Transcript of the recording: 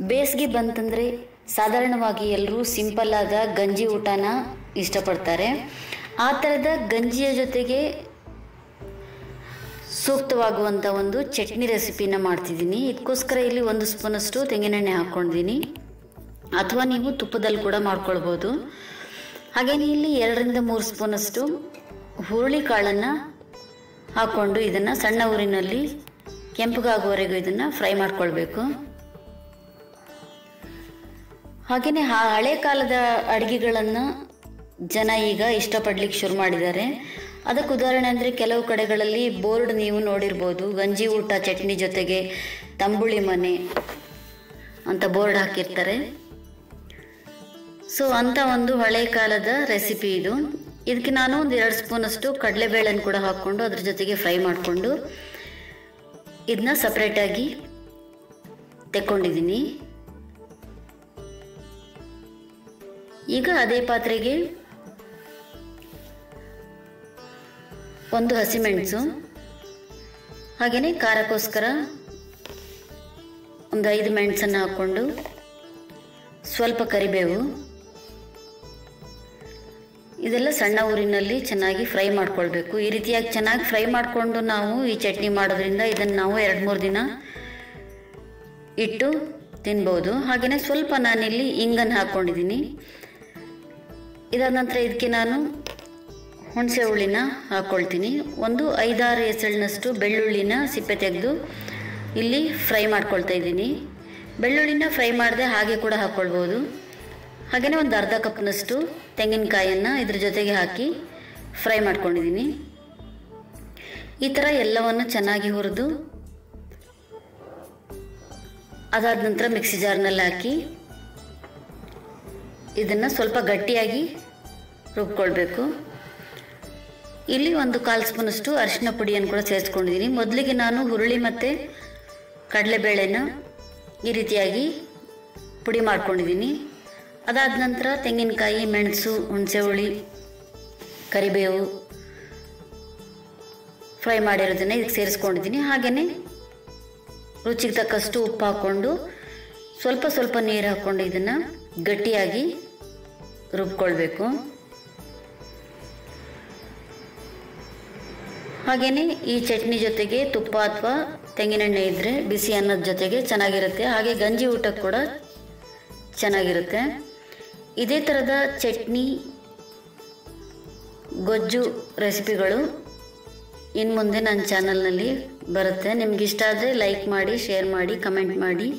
ಬೇಸಿಗೆ ಬಂತಂದರೆ ಸಾಧಾರಣವಾಗಿ ಎಲ್ಲರೂ ಸಿಂಪಲ್ ಆದ ಗಂಜಿ ಊಟನ ಇಷ್ಟಪಡ್ತಾರೆ. ಆ ಥರದ ಗಂಜಿಯ ಜೊತೆಗೆ ಸೂಕ್ತವಾಗುವಂಥ ಒಂದು ಚಟ್ನಿ ರೆಸಿಪಿನ ಮಾಡ್ತಿದ್ದೀನಿ. ಇದಕ್ಕೋಸ್ಕರ ಇಲ್ಲಿ 1 ಸ್ಪೂನಷ್ಟು ತೆಂಗಿನೆಣ್ಣೆ ಹಾಕ್ಕೊಂಡಿದ್ದೀನಿ, ಅಥವಾ ನೀವು ತುಪ್ಪದಲ್ಲಿ ಕೂಡ ಮಾಡ್ಕೊಳ್ಬೋದು. ಹಾಗೆಯೇ ಇಲ್ಲಿ 2ರಿಂದ 3 ಸ್ಪೂನಷ್ಟು ಹುರುಳಿ ಕಾಳನ್ನು ಹಾಕ್ಕೊಂಡು ಇದನ್ನು ಸಣ್ಣ ಊರಿನಲ್ಲಿ ಕೆಂಪಗಾಗುವವರೆಗೂ ಇದನ್ನು ಫ್ರೈ ಮಾಡ್ಕೊಳ್ಬೇಕು. ಹಾಗೆಯೇ ಹಳೆ ಕಾಲದ ಅಡುಗೆಗಳನ್ನು ಜನ ಈಗ ಇಷ್ಟಪಡ್ಲಿಕ್ಕೆ ಶುರು ಮಾಡಿದ್ದಾರೆ. ಅದಕ್ಕೆ ಉದಾಹರಣೆ ಅಂದರೆ ಕೆಲವು ಕಡೆಗಳಲ್ಲಿ ಬೋರ್ಡ್ ನೀವು ನೋಡಿರ್ಬೋದು, ಗಂಜಿ ಊಟ ಚಟ್ನಿ ಜೊತೆಗೆ ತಂಬುಳಿ ಮನೆ ಅಂತ ಬೋರ್ಡ್ ಹಾಕಿರ್ತಾರೆ. ಸೊ ಅಂಥ ಒಂದು ಹಳೆ ಕಾಲದ ರೆಸಿಪಿ ಇದು. ಇದಕ್ಕೆ ನಾನು 2 ಸ್ಪೂನಷ್ಟು ಕಡಲೆಬೇಳೆನ ಕೂಡ ಹಾಕ್ಕೊಂಡು ಅದ್ರ ಜೊತೆಗೆ ಫ್ರೈ ಮಾಡಿಕೊಂಡು ಇದನ್ನ ಸಪ್ರೇಟಾಗಿ ತೆಕ್ಕೊಂಡಿದ್ದೀನಿ. ಈಗ ಅದೇ ಪಾತ್ರೆಗೆ 1 ಹಸಿಮೆಣಸು, ಹಾಗೆಯೇ ಖಾರಕ್ಕೋಸ್ಕರ ಒಂದು 5 ಮೆಣಸನ್ನು ಹಾಕ್ಕೊಂಡು ಸ್ವಲ್ಪ ಕರಿಬೇವು, ಇದೆಲ್ಲ ಸಣ್ಣ ಊರಿನಲ್ಲಿ ಚೆನ್ನಾಗಿ ಫ್ರೈ ಮಾಡ್ಕೊಳ್ಬೇಕು. ಈ ರೀತಿಯಾಗಿ ಚೆನ್ನಾಗಿ ಫ್ರೈ ಮಾಡಿಕೊಂಡು ನಾವು ಈ ಚಟ್ನಿ ಮಾಡೋದ್ರಿಂದ ಇದನ್ನು ನಾವು 2-3 ದಿನ ಇಟ್ಟು ತಿನ್ಬೋದು. ಹಾಗೆಯೇ ಸ್ವಲ್ಪ ನಾನಿಲ್ಲಿ ಇಂಗನ್ನು ಹಾಕ್ಕೊಂಡಿದ್ದೀನಿ. ಇದಾದ ನಂತರ ಇದಕ್ಕೆ ನಾನು ಹುಣಸೆ ಹುಳಿನ ಹಾಕ್ಕೊಳ್ತೀನಿ. ಒಂದು 5-6 ಎಸಳಿನಷ್ಟು ಬೆಳ್ಳುಳ್ಳಿನ ಸಿಪ್ಪೆ ತೆಗೆದು ಇಲ್ಲಿ ಫ್ರೈ ಮಾಡ್ಕೊಳ್ತಾ ಇದ್ದೀನಿ. ಬೆಳ್ಳುಳ್ಳಿನ ಫ್ರೈ ಮಾಡದೆ ಹಾಗೆ ಕೂಡ ಹಾಕ್ಕೊಳ್ಬೋದು. ಹಾಗೆಯೇ ಒಂದು ಅರ್ಧ ಕಪ್ನಷ್ಟು ತೆಂಗಿನಕಾಯನ್ನು ಇದ್ರ ಜೊತೆಗೆ ಹಾಕಿ ಫ್ರೈ ಮಾಡ್ಕೊಂಡಿದ್ದೀನಿ. ಈ ಥರ ಎಲ್ಲವನ್ನು ಚೆನ್ನಾಗಿ ಹುರಿದು ಅದಾದ ನಂತರ ಮಿಕ್ಸಿ ಜಾರ್ನಲ್ಲಿ ಹಾಕಿ ಇದನ್ನು ಸ್ವಲ್ಪ ಗಟ್ಟಿಯಾಗಿ ರುಬ್ಕೊಳ್ಬೇಕು. ಇಲ್ಲಿ 1/4 ಸ್ಪೂನಷ್ಟು ಅರಿಶಿನ ಪುಡಿಯನ್ನು ಕೂಡ ಸೇರಿಸ್ಕೊಂಡಿದ್ದೀನಿ. ಮೊದಲಿಗೆ ನಾನು ಹುರುಳಿ ಮತ್ತು ಕಡಲೆಬೇಳೆನ ಈ ರೀತಿಯಾಗಿ ಪುಡಿ ಮಾಡ್ಕೊಂಡಿದ್ದೀನಿ. ಅದಾದ ನಂತರ ತೆಂಗಿನಕಾಯಿ, ಮೆಣಸು, ಹುಣಸೆ ಹುಳಿ, ಕರಿಬೇವು ಫ್ರೈ ಮಾಡಿರೋದನ್ನು ಇದಕ್ಕೆ ಸೇರಿಸ್ಕೊಂಡಿದ್ದೀನಿ. ಹಾಗೆಯೇ ರುಚಿಗೆ ತಕ್ಕಷ್ಟು ಉಪ್ಪು ಹಾಕ್ಕೊಂಡು ಸ್ವಲ್ಪ ನೀರು ಹಾಕ್ಕೊಂಡು ಇದನ್ನು ಗಟ್ಟಿಯಾಗಿ ರುಬ್ಕೊಳ್ಬೇಕು. ಹಾಗೆಯೇ ಈ ಚಟ್ನಿ ಜೊತೆಗೆ ತುಪ್ಪ ಅಥವಾ ತೆಂಗಿನೆಣ್ಣೆ ಇದ್ದರೆ ಬಿಸಿ ಅನ್ನದ ಜೊತೆಗೆ ಚೆನ್ನಾಗಿರುತ್ತೆ. ಹಾಗೆ ಗಂಜಿ ಊಟಕ್ಕೆ ಕೂಡ ಚೆನ್ನಾಗಿರುತ್ತೆ. ಇದೇ ಥರದ ಚಟ್ನಿ, ಗೊಜ್ಜು ರೆಸಿಪಿಗಳು ಇನ್ನು ಮುಂದೆ ನನ್ನ ಚಾನಲ್ನಲ್ಲಿ ಬರುತ್ತೆ. ನಿಮ್ಗೆ ಇಷ್ಟ ಆದರೆ ಲೈಕ್ ಮಾಡಿ, ಶೇರ್ ಮಾಡಿ, ಕಮೆಂಟ್ ಮಾಡಿ.